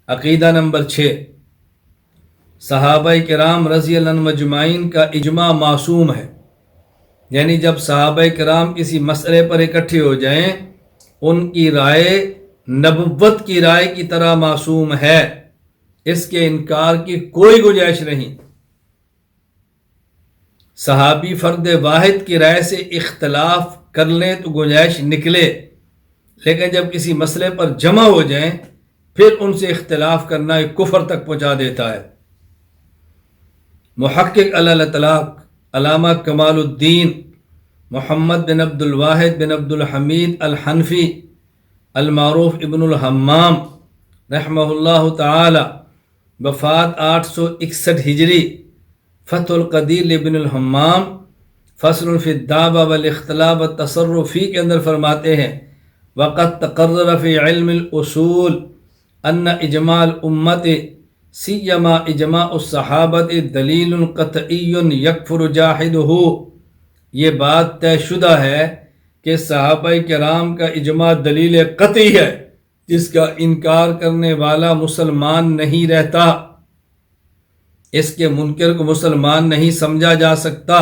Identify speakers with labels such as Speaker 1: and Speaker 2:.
Speaker 1: عقیدہ نمبر 6، صحابہ کرام رضی اللہ عنہم اجمعین کا اجماع معصوم ہے، یعنی جب صحابہ کرام کسی مسئلے پر اکٹھے ہو جائیں ان کی رائے نبوت کی رائے کی طرح معصوم ہے، اس کے انکار کی کوئی گنجائش نہیں۔ صحابی فرد واحد کی رائے سے اختلاف کر لیں تو گنجائش نکلے، لیکن جب کسی مسئلے پر جمع ہو جائیں پھر ان سے اختلاف کرنا ایک کفر تک پہنچا دیتا ہے۔ محقق علی الاطلاق علامہ کمال الدین محمد بن عبد الواحد بن عبد الحمید الحنفی المعروف ابن الحمام رحمہ اللہ تعالی، وفات 861 ہجری، فتح القدیر ابن الحمام فصل فی الدعوہ والاختلاف والتصرف فی کے اندر فرماتے ہیں، وقد تقرر فی علم الاصول ان اجماع الامت سیما اجماع الصحابت دلیل قطعی یکفر جاحدہ، یہ بات طے شدہ ہے کہ صحابہ کرام کا اجماع دلیل قطعی ہے جس کا انکار کرنے والا مسلمان نہیں رہتا، اس کے منکر کو مسلمان نہیں سمجھا جا سکتا۔